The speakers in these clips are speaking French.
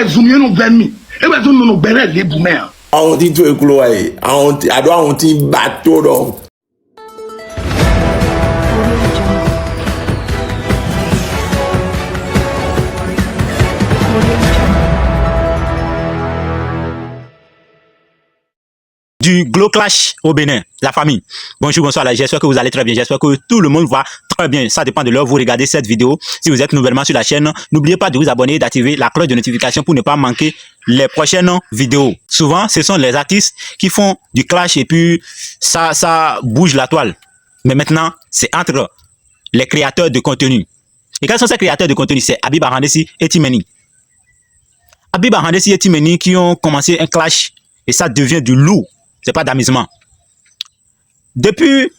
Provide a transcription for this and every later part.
Zumio no vermi. E ba zumio no bere le bume. On dit tout écolo ay. On dit bateau donc. Du Glo Clash au Bénin, la famille. Bonjour, bonsoir, j'espère que vous allez très bien, j'espère que tout le monde va très bien. Ça dépend de l'heure où vous regardez cette vidéo. Si vous êtes nouvellement sur la chaîne, n'oubliez pas de vous abonner et d'activer la cloche de notification pour ne pas manquer les prochaines vidéos. Souvent, ce sont les artistes qui font du clash et puis ça bouge la toile. Mais maintenant, c'est entre les créateurs de contenu. Et quels sont ces créateurs de contenu? C'est Habib Arandessi et Timeni. Habib Arandessi et Timeni qui ont commencé un clash et ça devient du lourd. C'est pas d'amusement. Depuis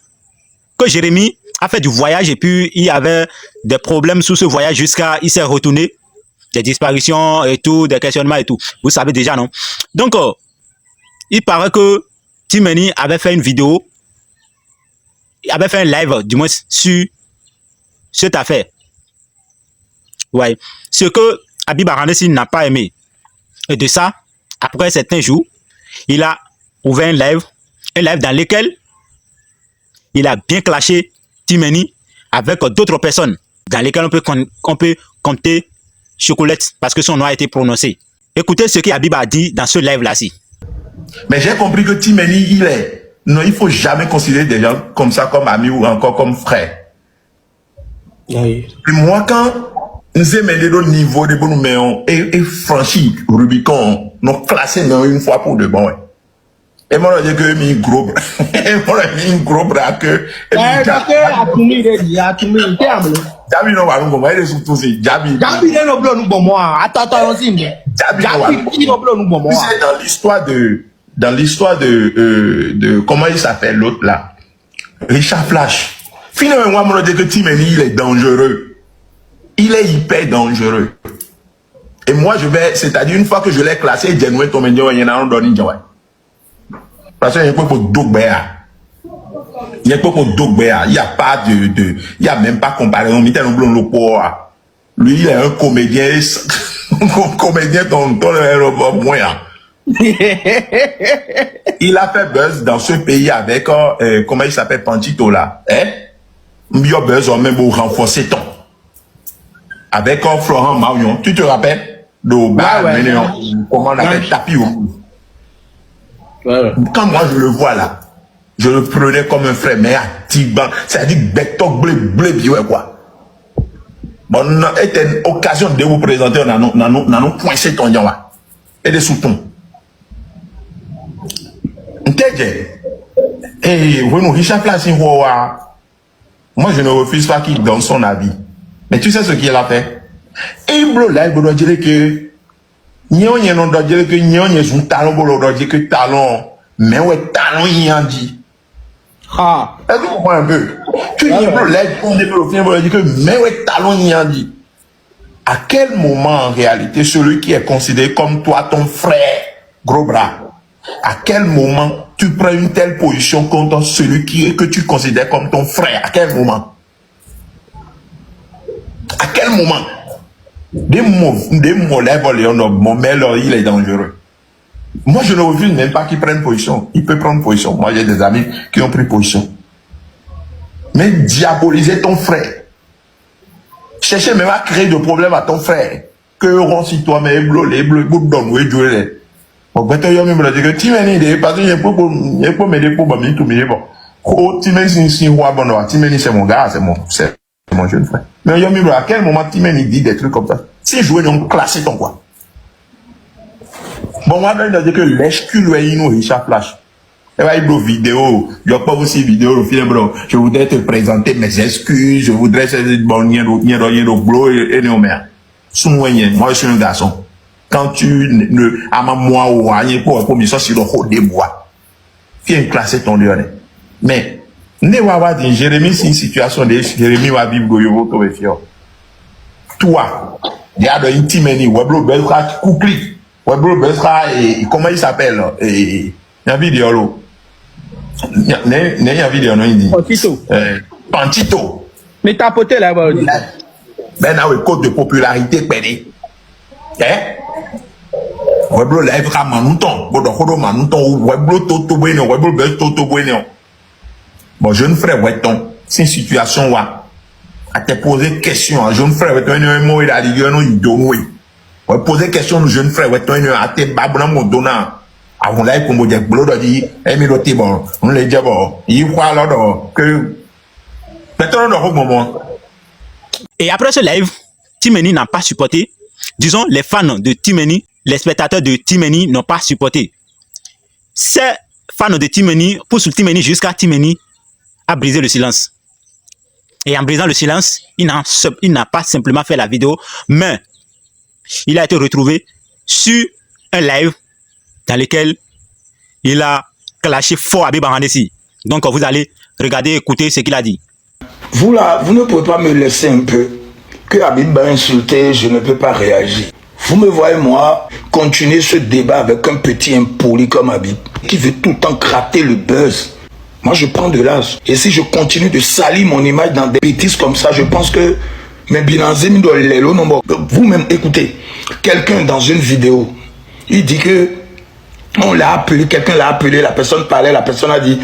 que Jérémy a fait du voyage et puis il y avait des problèmes sur ce voyage jusqu'à il s'est retourné, des disparitions et tout, des questionnements et tout. Vous savez déjà, non? Donc, il paraît que Timeni avait fait une vidéo, il avait fait un live, du moins, sur cette affaire. Ouais. Ce que Habib Arandessi n'a pas aimé. Et de ça, après certains jours, il a ouvert un live dans lequel il a bien clashé Timeni avec d'autres personnes dans lesquelles on peut compter Chocolate parce que son nom a été prononcé. Écoutez ce qu'Habib a dit dans ce live-là-ci. Mais j'ai compris que Timeni, non, il faut jamais considérer des gens comme ça, comme amis ou encore comme frères. Oui. Et moi, quand nous aimons le niveau de bon nous et franchi Rubicon, nous classons une fois pour de bon. Et moi, je dis mis gros bras. Et moi, j'ai mis un gros bras que. Jabi no wa nous il est surtout c'est Jabi. Jabi no blo nous bon moi. Attends aussi. Jabi no blo nous bon moi. C'est dans l'histoire de comment il s'appelle l'autre là. Richard Flash. Finalement, moi, je dis que Timeni, il est dangereux. Il est hyper dangereux. Et moi, c'est-à-dire, une fois que je l'ai classé, il y en a un donné. Parce qu'il y a pas pour Dogbea. Il n'y a pas pour Dogbea. Il n'y a pas il n'y a même pas comparaison. Lui, il est un comédien, dont le moyen. Il a fait buzz dans ce pays avec, comment il s'appelle, Panchito là. Il a buzz même pour renforcer ton. Avec Florent Marion. Tu te rappelles? Comment on appelle tapis au bout. Quand moi je le vois là, je le prenais comme un frère, mais activement, c'est-à-dire bectok blé, quoi. Bon, c'était une occasion de vous présenter, on a nous coincé ton yawa. Et des sous-tons. Et vous nous Richard Place, moi je ne refuse pas qu'il donne son avis. Mais tu sais ce qu'il a fait? Et il doit dire que Nyon non doit dire que nyon est un talon pour le dire que talon mais ouais talon y en dit ah est-ce que vous comprenez un peu que nyon l'aide on est pour le dire que mais ouais talon y en dit à quel moment en réalité celui qui est considéré comme toi ton frère gros bras à quel moment tu prends une telle position contre celui que tu considères comme ton frère à quel moment des mots lèvres, mon mère, il est dangereux. Moi, je ne refuse même pas qu'il prenne position. Il peut prendre position. Moi, j'ai des amis qui ont pris position. Mais diaboliser ton frère. Chercher même à créer de problèmes à ton frère. Que on si toi, mais les bleus, donne, oui, jouer. Bon, ben, tu as même dit que tu m'aides, parce qu'il y a pas m'aider pour m'aider tout, mais bon. Oh, tu m'aides si, bon, tu m'aides, c'est mon gars, c'est mon jeune frère. Mais Yomi, à quel moment Timeni dit des trucs comme ça? Si jouer non classé ton quoi? Bon, moi, je dis que l'excuse nous Richard Flash. Et va y vidéo, il n'y a pas aussi vidéo, le film, bro. Je voudrais te présenter mes excuses, je voudrais bon, et non, mais, moi, je suis un garçon. Quand tu ne, à ma moi, ou à rien pour me sortir le haut des bois. Viens classer ton lieu. Mais, ne va pas dire, Jérémy, c'est une situation de Jérémy va vivre Goyovo, toi, toi, il y a de Timeni, Weblo Beltra, Koukli, Weblo Beltra, et comment il s'appelle, et, il y a une vidéo, il y a une vidéo, non, il dit. Panchito. Mais tapoter là-bas, ben, là, code de popularité, pédé. Weblo live ka manuton, bodo kodo manuton, weblo toto bueno, weblo be toto bueno. Bon, jeune frère, ouais, ton, c'est une situation, ouais. À te poser question, jeune frère, ouais, ton, un mot, il a dit, non, il donne, oui. Ouais, poser question, jeune frère, ouais, ton, à te babona, mon donnant. Avant là, comme vous dites, bleu, dit, eh, mais l'autre, bon, on l'a dit, bon, il croit alors, que, maintenant, dans le moment. Et après ce live, Timeni n'a pas supporté. Disons, les fans de Timeni, les spectateurs de Timeni n'ont pas supporté. Ces fans de Timeni poussent Timeni jusqu'à Timeni à briser le silence. Et en brisant le silence, il n'a pas simplement fait la vidéo, mais il a été retrouvé sur un live dans lequel il a clashé fort Habib Arandessi. Donc vous allez regarder, écouter ce qu'il a dit. Vous là, vous ne pouvez pas me laisser un peu. Que Habib m'a insulté, je ne peux pas réagir. Vous me voyez, moi, continuer ce débat avec un petit impoli comme Habib, qui veut tout le temps gratter le buzz. Moi, je prends de l'âge. Et si je continue de salir mon image dans des bêtises comme ça, je pense que mes bilanzemi doivent les lots. Vous-même, écoutez, quelqu'un dans une vidéo, il dit que on l'a appelé, quelqu'un l'a appelé, la personne parlait, la personne a dit,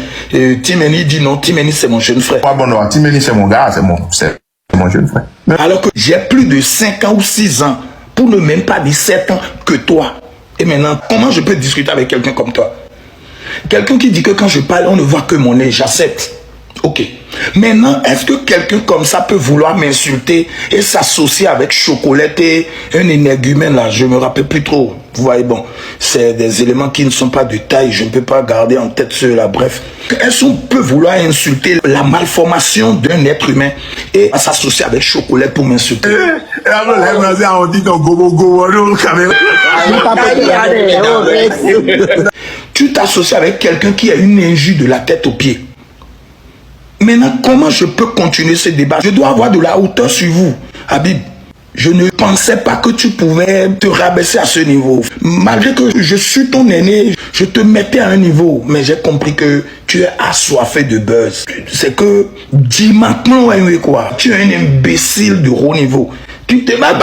Timeni dit non, Timeni c'est mon jeune frère. Bon, non, Timeni c'est mon gars, c'est mon jeune frère. Alors que j'ai plus de 5 ans ou 6 ans, pour ne même pas dire 7 ans que toi. Et maintenant, comment je peux discuter avec quelqu'un comme toi? Quelqu'un qui dit que quand je parle, on ne voit que mon nez, j'accepte. Ok. Maintenant, est-ce que quelqu'un comme ça peut vouloir m'insulter et s'associer avec Chocolette et un énergumène là? Je me rappelle plus trop. Vous voyez, bon, c'est des éléments qui ne sont pas de taille. Je ne peux pas garder en tête ceux-là. Bref, est-ce qu'on peut vouloir insulter la malformation d'un être humain et s'associer avec Chocolette pour m'insulter? Tu t'associes avec quelqu'un qui a une injure de la tête aux pieds. Maintenant, comment je peux continuer ce débat? Je dois avoir de la hauteur sur vous, Habib. Je ne pensais pas que tu pouvais te rabaisser à ce niveau. Malgré que je suis ton aîné, je te mettais à un niveau. Mais j'ai compris que tu es assoiffé de buzz. C'est que, dis maintenant, quoi. Tu es un imbécile de haut niveau. Tu te bats,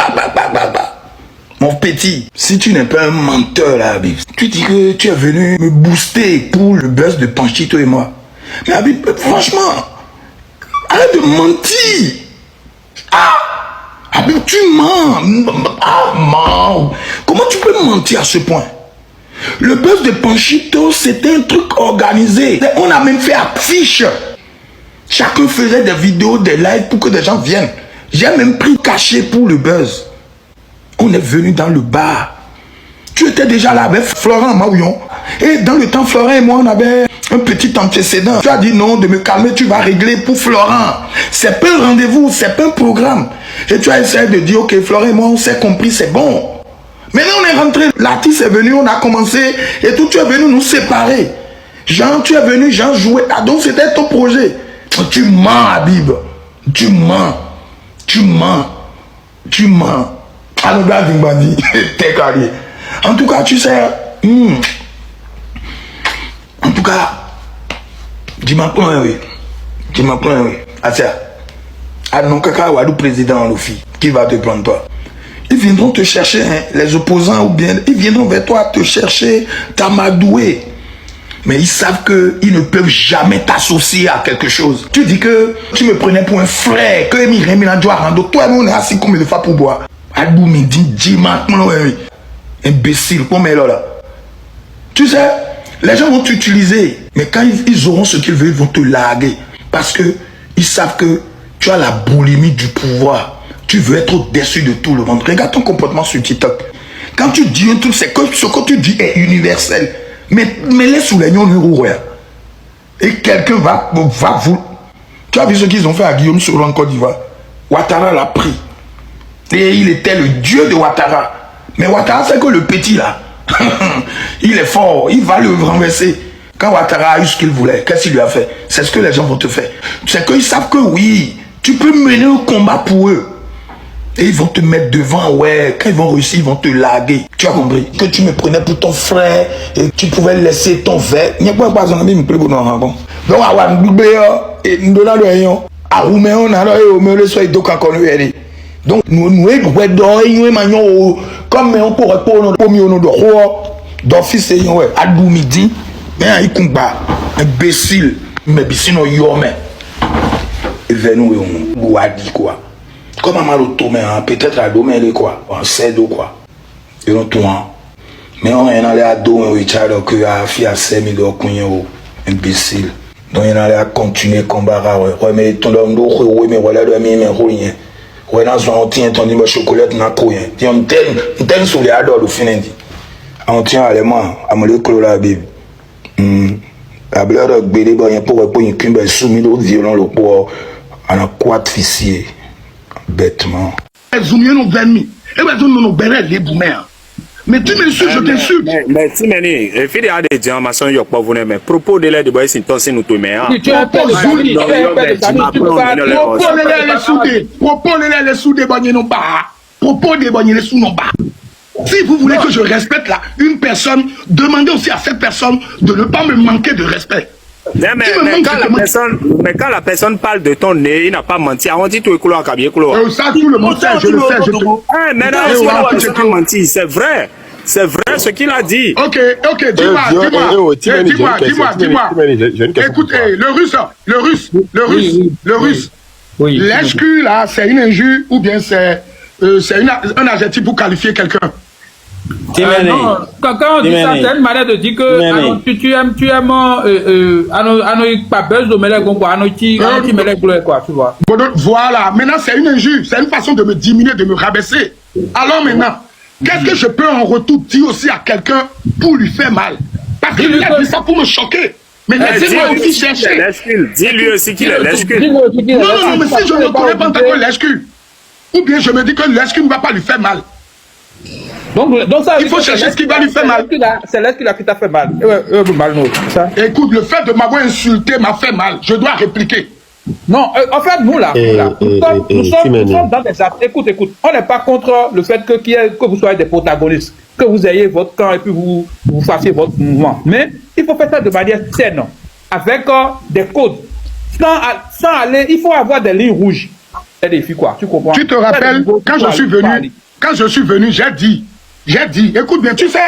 Mon petit, si tu n'es pas un menteur, là, Habib, tu dis que tu es venu me booster pour le buzz de Panchito et moi. Mais Habib, franchement, arrête de mentir. Ah, Habib, tu mens. Ah, mens. Comment tu peux mentir à ce point? Le buzz de Panchito, c'était un truc organisé. On a même fait affiche. Chacun faisait des vidéos, des lives pour que des gens viennent. J'ai même pris cachet pour le buzz. On est venu dans le bar. Tu étais déjà là avec Florent Maouillon. Et dans le temps, Florent et moi, on avait un petit antécédent. Tu as dit non, de me calmer, tu vas régler pour Florent. C'est pas un rendez-vous, c'est pas un programme. Et tu as essayé de dire, ok, Florent et moi, on s'est compris, c'est bon. Maintenant, on est rentré, l'artiste est venu, on a commencé, et tout, tu es venu nous séparer. Jean, tu es venu, Jean jouait. Ah, donc c'était ton projet. Tu mens, Habib. Tu mens. Tu mens. Tu mens. En tout cas, tu sais, en tout cas, dis-moi point, oui. Dis-moi point, oui. Atia, non, kaka, ou président, Lofi, qui va te prendre toi? Ils viendront te chercher, hein, les opposants, ou bien, ils viendront vers toi te chercher, t'amadouer. Mais ils savent qu'ils ne peuvent jamais t'associer à quelque chose. Tu dis que tu me prenais pour un frère, que Emile Milanjo Arando, toi, nous, on est assis comme il faut pour boire. Adou me dit, dis maintenant, oui. Imbécile, comme elle là. Tu sais, les gens vont t'utiliser, mais quand ils auront ce qu'ils veulent, ils vont te larguer. Parce que ils savent que tu as la boulimie du pouvoir. Tu veux être au-dessus de tout le monde. Regarde ton comportement sur TikTok. Quand tu dis un truc, c'est que ce que tu dis est universel. Mais laisse sous les nions. Et quelqu'un va vous. Tu as vu ce qu'ils ont fait à Guillaume sur en Côte d'Ivoire? Ouattara l'a pris. Et il était le dieu de Ouattara. Mais Ouattara, c'est que le petit là. Il est fort. Il va le renverser. Quand Ouattara a eu ce qu'il voulait, qu'est-ce qu'il lui a fait? C'est ce que les gens vont te faire. C'est qu'ils savent que oui, tu peux mener un combat pour eux. Et ils vont te mettre devant, ouais. Quand ils vont réussir, ils vont te larguer. Tu as compris? Que tu me prenais pour ton frère et tu pouvais laisser ton verre. Il n'y a pas de raison, mais il me plaît pour nous. Donc, on a le rayon. Ah, on a le soin de Donc, nous, comme on pourrait pour nous, d'office, à midi, mais il combat, imbécile, mais sinon, yomé. Et nous, on a dit quoi. Comme on m'a retourné, peut-être à domaine, quoi, en cède ou quoi. Et on tourne. Mais on est allé à dos, Richard, que a fait à 5 000 euros, imbécile. Donc, il est allé à continuer le combat. Mais ton homme, mais voilà, mais rien. Ouais, dans son tient ton niveau chocolat n'a rien. On t'aime sur les adors, le finandi. On tient à l'élément, à me le clore la Bible. La blague de Bédé, pour une cumbe soumise au violon, le poids, à la quad fissier. Bêtement. Zoomien nous venus. Et bien, nous nous bénissons les boumères. Mais tu m'insultes, je t'insulte. Mais si, il fait des gens, ma soeur, pas vous mais propos de l'aide de bois, c'est tossé nous tout, mais. Tu as pas de propos de les sous des bonnets non pas. Propos des bonnets les sous non pas. Si vous voulez que je respecte là, une personne, demandez aussi à cette personne de ne pas me manquer de respect. Mais quand la personne parle de ton nez, il n'a pas menti. On dit tout est couleur, cabier couleur. Ça, tout le monde sait, je le sais. Mais non, c'est pas menti, c'est vrai. C'est vrai ce qu'il a dit. Ok, dis-moi. Écoutez, le russe. L'HQ là, c'est une injure ou bien c'est un adjectif pour qualifier quelqu'un. Non, quand on dit ça, c'est une manière de dire que tu aimes pas besoin de mettre quoi, tu vois. Voilà, maintenant c'est une injure, c'est une façon de me diminuer, de me rabaisser. Alors maintenant, qu'est-ce que je peux en retour dire aussi à quelqu'un pour lui faire mal? Parce qu'il a dit ça pour me choquer. Mais laissez-moi aussi chercher. Dis-lui aussi qu'il est lèche-cul. Non, mais si je ne connais pas en tant que lèche-cul, ou bien je me dis que lèche-cul ne va pas lui faire mal. Donc ça, il faut chercher ce qui va lui faire mal. C'est là qui t'a fait mal. Écoute, le fait de m'avoir insulté m'a fait mal. Je dois répliquer. Non, en fait, nous là, nous sommes dans des actes. Écoute, on n'est pas contre le fait que vous soyez des protagonistes, que vous ayez votre camp et puis vous fassiez votre mouvement. Mais il faut faire ça de manière saine, avec des codes. Sans aller, il faut avoir des lignes rouges. Des défis, quoi. Tu comprends? Tu te rappelles, quand je suis venu, j'ai dit, écoute bien, tu sais,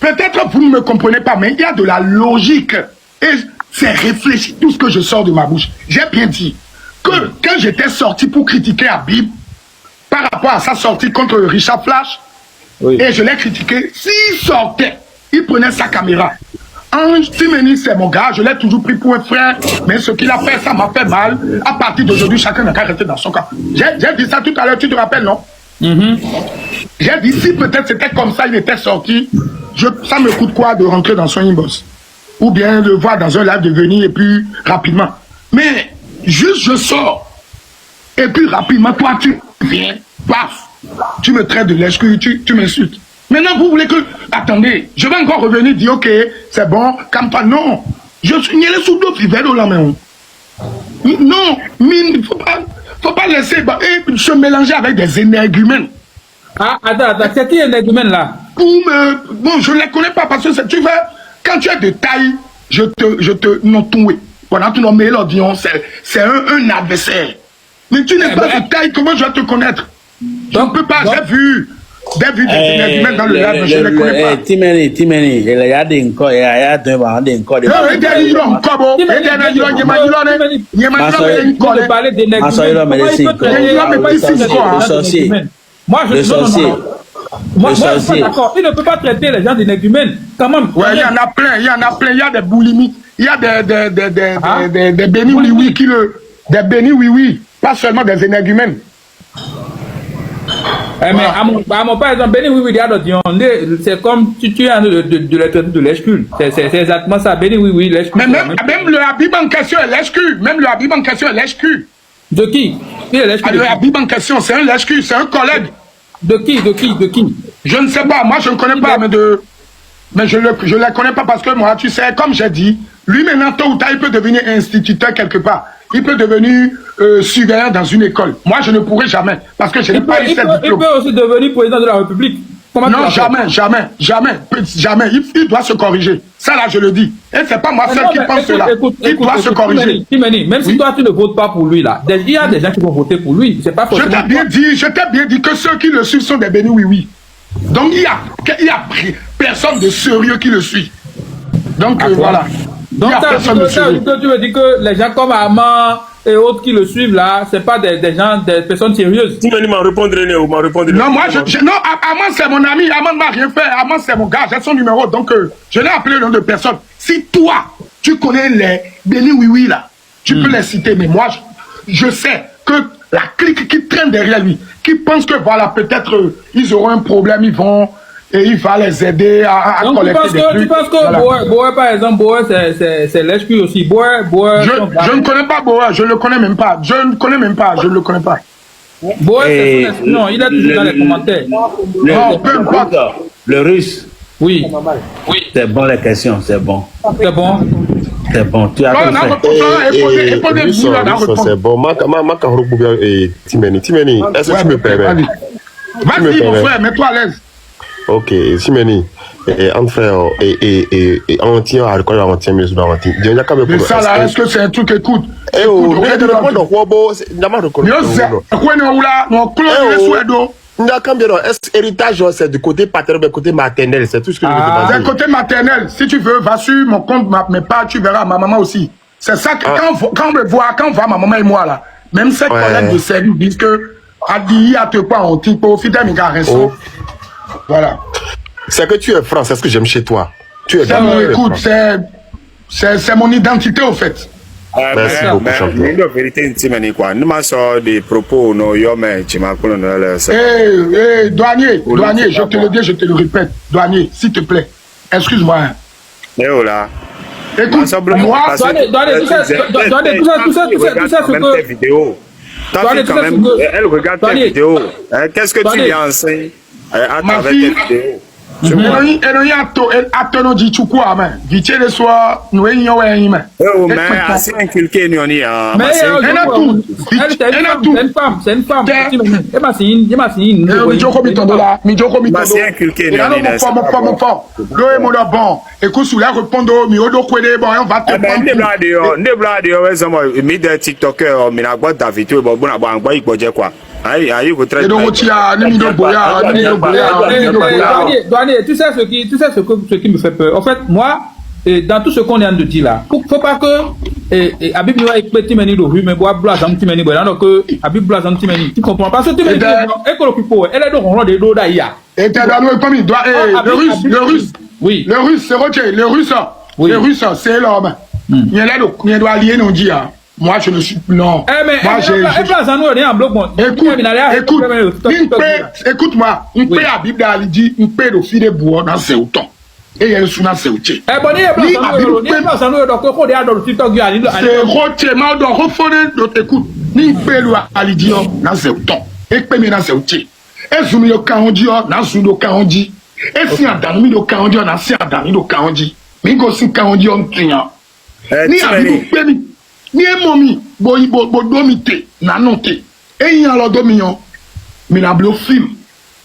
peut-être vous ne me comprenez pas, mais il y a de la logique. Et c'est réfléchi tout ce que je sors de ma bouche. J'ai bien dit que quand j'étais sorti pour critiquer Habib, par rapport à sa sortie contre Richard Flash, et je l'ai critiqué, s'il sortait, il prenait sa caméra. Ange Timeni, c'est mon gars, je l'ai toujours pris pour un frère, mais ce qu'il a fait, ça m'a fait mal. À partir d'aujourd'hui, chacun n'a qu'à rester dans son camp. J'ai dit ça tout à l'heure, tu te rappelles, non? J'ai dit, si peut-être c'était comme ça, il était sorti, ça me coûte quoi de rentrer dans son inbox? Ou bien de voir dans un live de venir et puis rapidement. Mais juste je sors, et puis rapidement, toi tu viens, paf, tu me traites de lèche-cul, tu m'insultes. Maintenant, vous voulez que... Attendez, je vais encore revenir dire, ok, c'est bon, calme-toi. Non, je suis nié sous l'eau, puis vers la main. Non, mais il ne faut pas laisser se mélanger avec des énergumènes. Ah, attends, c'est qui énergumène là? Bon, je ne les connais pas parce que tu veux, quand tu es de taille, je te non-toué. Pendant que tu nommes l'audion, c'est un adversaire. Mais tu n'es pas de taille, comment je vais te connaître? Je ne peux pas, j'ai vu des énergumènes dans le live, mais je ne les connais pas. Timeni, il y a des encore, il y a des encore. Moi, je suis pas d'accord. Il ne peut pas traiter les gens d'énergumènes. Quand même. Ouais, il y en a plein. Il y a des boulimiques. Il y a des bénis oui-oui des bénis oui-oui. Pas seulement des énergumènes. Mais à mon par exemple, béni oui, c'est comme tu es en de lèche-cul. C'est exactement ça. Béni oui, lèche-cul. Mais même le Habib en question est lèche-cul. De qui? Le Habib en question, c'est un lèche-cul, c'est un collègue. De qui? Je ne sais pas, moi je ne connais pas, mais je ne les connais pas parce que moi, tu sais, comme j'ai dit, lui maintenant, tôt ou tard, il peut devenir instituteur quelque part. Il peut devenir surveillant dans une école. Moi, je ne pourrai jamais, parce que je n'ai pas eu cette diplôme. Il peut aussi devenir président de la République. Non, jamais. Il doit se corriger. Ça, là, je le dis. Et c'est pas moi seul qui pense cela. Il doit se corriger. Même si toi, tu ne votes pas pour lui, là, il y a des gens qui vont voter pour lui. C'est pas forcément. Je t'ai bien dit que ceux qui le suivent sont des bénis oui. Donc, il y a personne de sérieux qui le suit. Donc, voilà. Donc, tu veux dire que les gens comme Amand et autres qui le suivent là, c'est pas des gens, des personnes sérieuses. Timeni m'a répondu, Non, moi, Amand, c'est mon ami. Amand ne m'a rien fait. Amand, c'est mon gars. J'ai son numéro. Donc, je l'ai appelé le nom de personne. Si toi, tu connais les bénis oui là, tu peux les citer. Mais moi, je sais que la clique qui traîne derrière lui, qui pense que voilà, peut-être ils auront un problème, il va les aider à collecter des trucs. Tu penses que Boer, par exemple, Boer, c'est l'esprit aussi. Boer, je ne connais pas Boer, je ne le connais même pas. Je ne le connais pas. Boer, c'est son esprit. Non, il est toujours dans les commentaires. Non, peu importe. Le russe. Oui. C'est bon les questions, c'est bon. C'est bon. C'est bon, tu as tout fait. C'est bon. Timeni, est-ce que tu me permets? Vas-y, mon frère, mets-toi à l'aise. Ok, Timeni, frère, on tient à reconnaître on tient mieux sur on tient. Mais ça là, est-ce que c'est un truc écoute? Héritage, c'est du côté paternel, du côté maternel, c'est tout ce que je veux demander. Du côté maternel, si tu veux, va sur mon compte, mes pas, tu verras ma maman aussi. C'est ça que quand on voit ma maman et moi là, même ces collègues de service disent que Adi a te pas on type au fidèle mes gars. Voilà. C'est que tu es franc, c'est ce que j'aime chez toi. Tu es écoute, c'est mon identité au fait. Merci beaucoup, champion. La vérité intime, quoi. Nous m'avons des propos, douanier, je te le dis, je te le répète. Douanier, s'il te plaît, excuse-moi. Et voilà. Écoute, moi, douanier, tout ça, ce que... Elle regarde tes vidéos. Qu'est-ce que tu lui enseignes à travers tes vidéos? Mais assez inculqué, c'est une femme. Tu sais ce qui me fait peur. En fait, moi, dans tout ce qu'on vient de dire là, faut pas que Habib Noua écoute Timeni le rue, mais bois blanc dans Timeni, alors que Habib blanc dans Timeni, tu comprends pas? Parce que Timeni, elle est dans le dos d'ailleurs. Et t'es dans le commis, le russe, oui, le russe, c'est Roger, le russe, c'est l'homme. Il doit allier nos dieux. Moi, je ne suis plus. Non. Écoute-moi. Une paix à Bible a dit une paix de fille de bois dans ses outons. Et il y a une souna c'est outil. C'est Roger, mais on refonder notre écoute. Ni paix à l'idée dans ses outons. Et paix dans ses outils. Et zoumi le kaondi, dans zoumi le kaondi. Et si un danmi le kaondi, dans si un danmi le kaondi. Mais il y a aussi kaondi en triant. Ni à Bible paix. Ni momi bo domité na noté et il y a le dominion mais la bleu film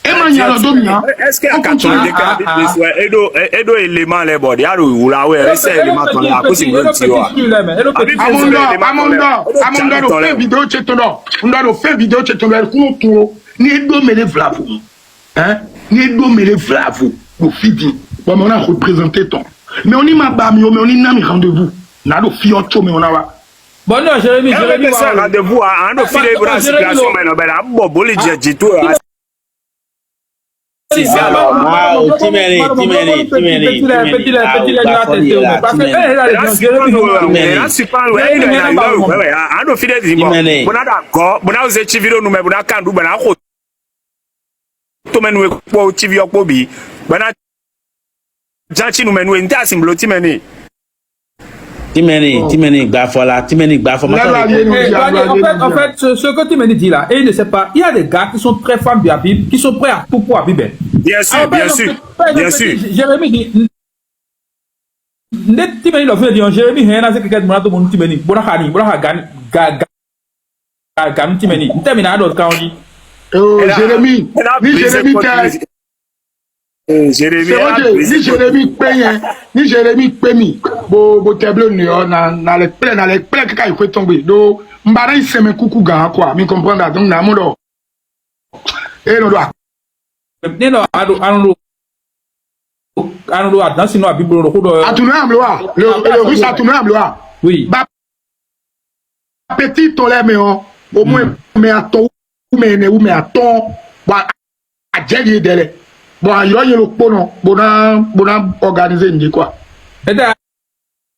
et man y a le dominion est-ce que edo élément les body a ou la ouais c'est élément ton là ko si ngom ti wa Amondo fait vidéo chetono on doit faire vidéo chetono ko ni edo mele vlavo hein ni edo mele vlavo au fidi bon on a représenté ton mais on y m'a ba mais on y n'a mis rendez-vous na do fiocho mais on a. Bon non, Jérémy, rendez-vous à un office de la situation, mais non, ben, bon, les dit tout. Timeni Gafola. En fait, ce que Timeni dit là, et il ne sait pas, il y a des gars qui sont très fans du Habib, qui sont prêts à tout pour Habib. Bien sûr, bien sûr. Jérémy dit, Timeni l'a fait dire, Jérémy, il y a quelqu'un de mon Timeni, Bonahani, Timeni, Timeni, d'autres quand on dit. Jérémy, Jérémy, ni Jérémy Pemi, bo tableau na les plaies que il faut tomber. Do mbara il sème coucou ga quoi, mi comprendre donc na modo. Et non doit. Non, anu dans sinon a bible ro do. Atunu amloa, le russe atunu amloa. Oui. Ba petit tolé mais au moins mais à ton ou mais à ton ba a jeli dele. Bon, il y a le pono, bon organisé une quoi. Et là,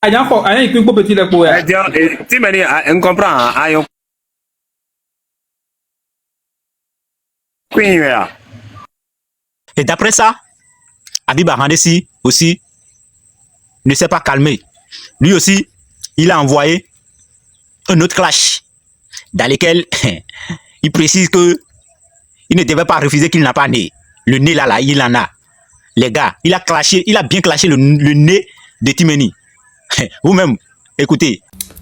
il y a encore un petit peu pour tu me comprends, Et d'après ça, Habib Arandessi aussi ne s'est pas calmé. Lui aussi, il a envoyé un autre clash dans lequel il précise que il ne devait pas refuser qu'il n'a pas né. Le nez là, il en a. Les gars, il a bien clashé le nez de Timeni. Vous-même, écoutez.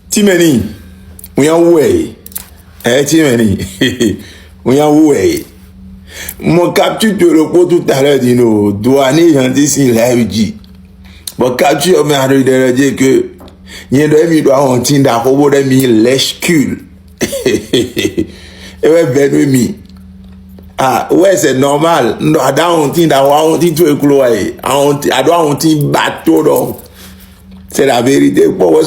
Timeni, we are way. Timeni, we are way. Mon capture de le pot tout à l'heure, dit nous, douanier, j'en dis si live dit. Mon capture, mais arrête de dire que, il y a des doigts en tine d'arrobo de mi lèche-cul. Et ouais, ben, mi. Ah, ouais, c'est normal. On dit tout écouler. On dit bateau, donc. C'est la vérité. Bon,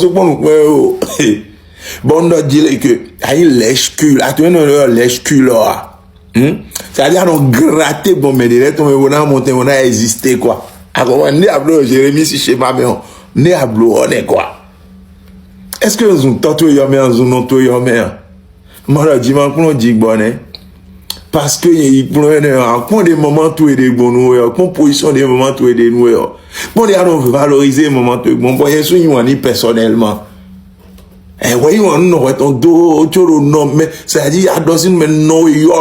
on dit que, il lèche-cul. Attends, lèche-cul, là. C'est-à-dire, on gratte, bon, mais direct, on a monté, on a existé, quoi. Alors, on est à bleu, Jérémy, si chez ma mère, on est à bleu, on est quoi? Est-ce que vous avez tout eu, mais vous avez tout eu, mais moi, je dis, on dit, bon, parce que il prend des moments tout et des bons composition des moments tout et des nous bon les allons valoriser les moments tout bon pour y soigner personnellement et voyez on nous est on do tu non mais ça dit à dans une non yo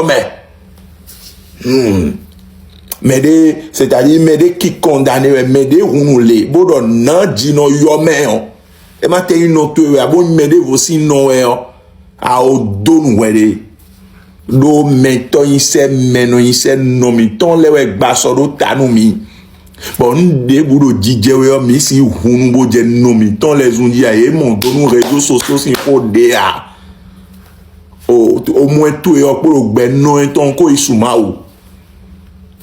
mais des c'est-à-dire mais des qui condamner mais des rouler bon non dit non yo mais et matin une autre bon mais des aussi non à au do nous do meto yise meno yise nomi ton lewe gbaso do tanumi bon de budo djije we mi si hunu bo je nomi ton les undi aye mon do nous réseaux sociaux si ko de a au moins tout e oporo gbe no ton ko isuma o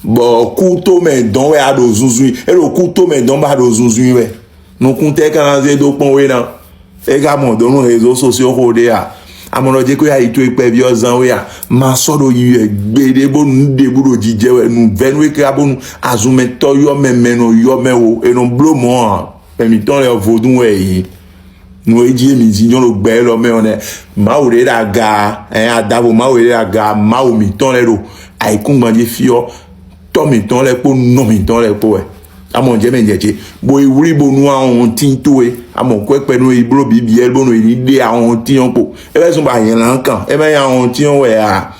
bon couteau mais don we a do zunzui e lo couteau mais don ba do zunzui we no kunte kan ze do pon we na e ga mon do nous réseaux sociaux ko de a amono je ko ya itu epe bi ozan we ya ma so do yi gbede bo nu de buro jije we nu venwe ka bo nu azume to yo memeno yo mewo e no blo mo pe mi ton le vodun we yi nu eji mi ji yon lo gbe lo me one ma o re da ga adabo ma o re da ga ma o mi ton le ro ai kun gbanje fio to mi ton le po no mi ton le po e amon je men jeje bo iwuri bo nu awon tin to e amon ko pe no ibro bibi elbo no ni de awon tin on po e be sun ba yen lan kan e be awon tin we a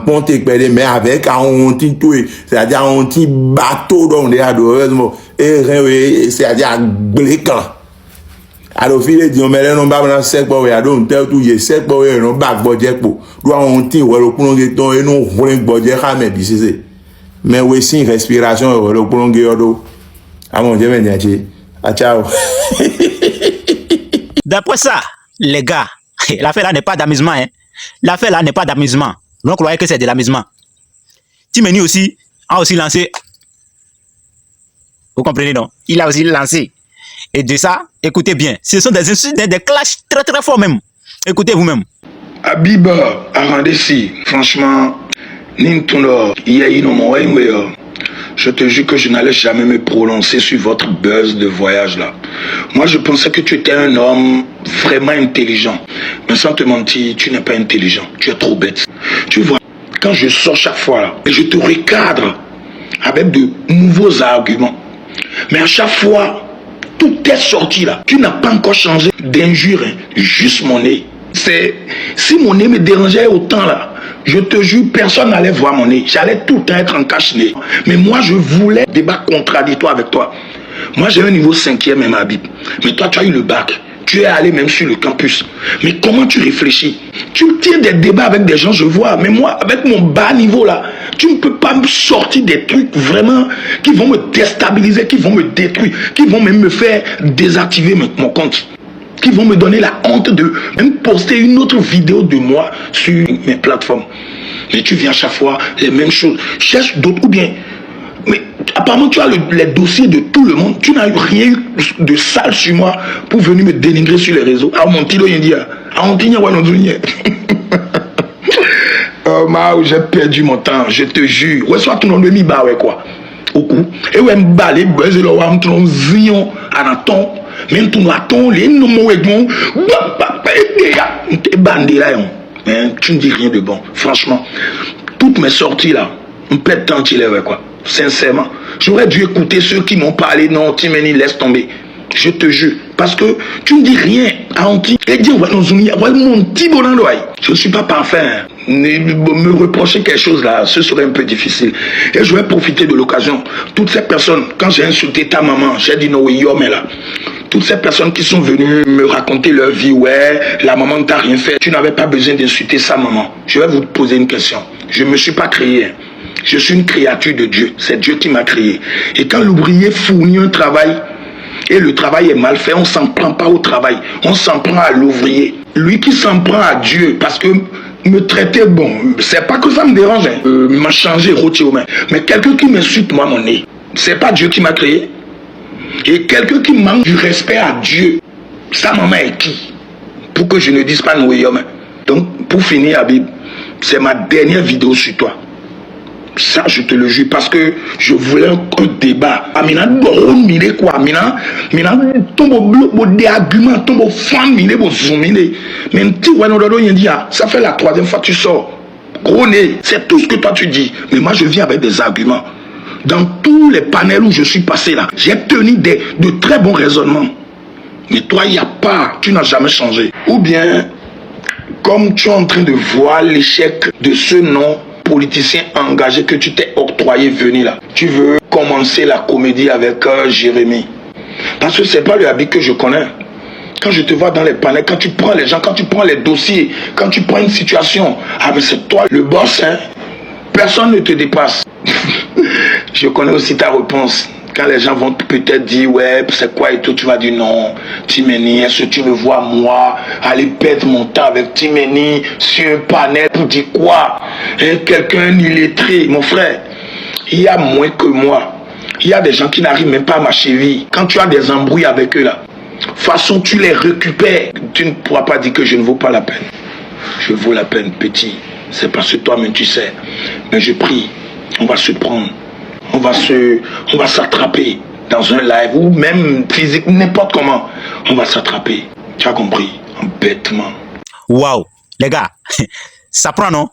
ponte pe de mais avec awon tin to e c'est-à-dire awon tin bateau don de ado e rewe c'est-à-dire gble kan alo file di on mele no ba na sekpo we ado ntel tu ye sekpo we no ba gboje po do awon tin we ro kunge ton e no horin gboje ka me bi sese mais we sin respiration we ro kunge odo. D'après ça, les gars, l'affaire là n'est pas d'amusement. Hein. L'affaire là n'est pas d'amusement. Donc, croyez que c'est de l'amusement. Timeni aussi a aussi lancé. Vous comprenez non? Il a aussi lancé. Et de ça, écoutez bien. Ce sont des clashs très très forts même. Écoutez vous-même. Habib Arandessi, franchement, Nintuno, je te jure que je n'allais jamais me prononcer sur votre buzz de voyage là. Moi, je pensais que tu étais un homme vraiment intelligent. Mais sans te mentir, tu n'es pas intelligent. Tu es trop bête. Tu vois, quand je sors chaque fois là, et je te recadre avec de nouveaux arguments. Mais à chaque fois, tout est sorti là. Tu n'as pas encore changé d'injure, hein. Juste mon nez. Si mon nez me dérangeait autant là, je te jure, personne n'allait voir mon nez. J'allais tout le temps être en cache-nez. Mais moi, je voulais débat contradictoire avec toi. Moi, j'ai un niveau 5e, même Habib. Mais toi, tu as eu le bac. Tu es allé même sur le campus. Mais comment tu réfléchis? Tu tiens des débats avec des gens, je vois. Mais moi, avec mon bas niveau là, tu ne peux pas me sortir des trucs vraiment qui vont me déstabiliser, qui vont me détruire, qui vont même me faire désactiver mon compte, qui vont me donner la honte de même poster une autre vidéo de moi sur mes plateformes. Mais tu viens à chaque fois les mêmes choses. Cherche d'autres ou bien. Mais apparemment, tu as les dossiers de tout le monde. Tu n'as rien eu de sale sur moi pour venir me dénigrer sur les réseaux. Ah, mon tilo, il dit, ah, on dit, j'ai perdu mon temps, je te jure. Ouais, soit tout le monde me bat, ouais, quoi. Au coup. Et ouais, m'balé, baiser le roi, m'tron, zion, anaton, même tout l'aton, les noms, ouais, bon, t'es bandé là, hein. Tu ne dis rien de bon. Franchement, toutes mes sorties là, on pète tant qu'il est, ouais, quoi. Sincèrement, j'aurais dû écouter ceux qui m'ont parlé. Non, Timeni, laisse tomber. Je te jure. Parce que tu ne dis rien à Anti. Et dis, ouais, non, mon petit bonheur. Je ne suis pas parfait. Me reprocher quelque chose là, ce serait un peu difficile. Et je vais profiter de l'occasion. Toutes ces personnes, quand j'ai insulté ta maman, j'ai dit non, oui, mais là. Toutes ces personnes qui sont venues me raconter leur vie, ouais, la maman ne t'a rien fait. Tu n'avais pas besoin d'insulter sa maman. Je vais vous poser une question. Je ne me suis pas créé. Je suis une créature de Dieu. C'est Dieu qui m'a créé. Et quand l'ouvrier fournit un travail, et le travail est mal fait, on ne s'en prend pas au travail. On s'en prend à l'ouvrier. Lui qui s'en prend à Dieu, parce que me traiter bon, c'est pas que ça me dérange. Hein. M'a changé, rôti aux mains. Mais quelqu'un qui m'insulte, moi, mon nez, c'est pas Dieu qui m'a créé. Et quelqu'un qui manque du respect à Dieu, sa maman est qui? Pour que je ne dise pas Noé. Donc, pour finir, Habib, c'est ma dernière vidéo sur toi. Ça, je te le jure, parce que je voulais un débat. Amina, quoi. Amina, tombe des arguments, tombe fan, mais ça fait la troisième fois que tu sors. Gros nez, c'est tout ce que toi tu dis. Mais moi, je viens avec des arguments. Dans tous les panels où je suis passé là, j'ai tenu de très bons raisonnements. Mais toi, il n'y a pas, tu n'as jamais changé. Ou bien, comme tu es en train de voir l'échec de ce nom politicien engagé que tu t'es octroyé venir là. Tu veux commencer la comédie avec Jérémy. Parce que c'est pas le Habib que je connais. Quand je te vois dans les panels, quand tu prends les gens, quand tu prends les dossiers, quand tu prends une situation, ah mais c'est toi le boss, hein. Personne ne te dépasse. Je connais aussi ta réponse. Quand les gens vont peut-être dire, ouais, c'est quoi et tout, tu vas dire non, Timeni, est-ce que tu me vois moi aller perdre mon temps avec Timeni sur un panel pour dire quoi? Hein, quelqu'un illettré, mon frère, il y a moins que moi. Il y a des gens qui n'arrivent même pas à ma cheville. Quand tu as des embrouilles avec eux là, façon tu les récupères, tu ne pourras pas dire que je ne vaux pas la peine. Je vaux la peine, petit. C'est parce que toi-même tu sais. Mais je prie, on va se prendre. On va s'attraper dans un live ou même physique, n'importe comment. On va s'attraper. Tu as compris? Bêtement. Waouh, les gars, ça prend, non?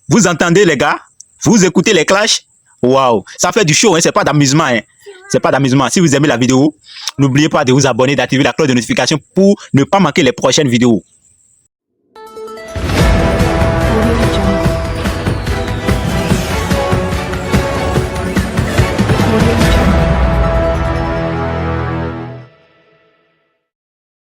Vous entendez, les gars? Vous écoutez les clashs? Waouh, ça fait du show, hein? C'est pas d'amusement, hein? C'est pas d'amusement. Si vous aimez la vidéo, n'oubliez pas de vous abonner, d'activer la cloche de notification pour ne pas manquer les prochaines vidéos.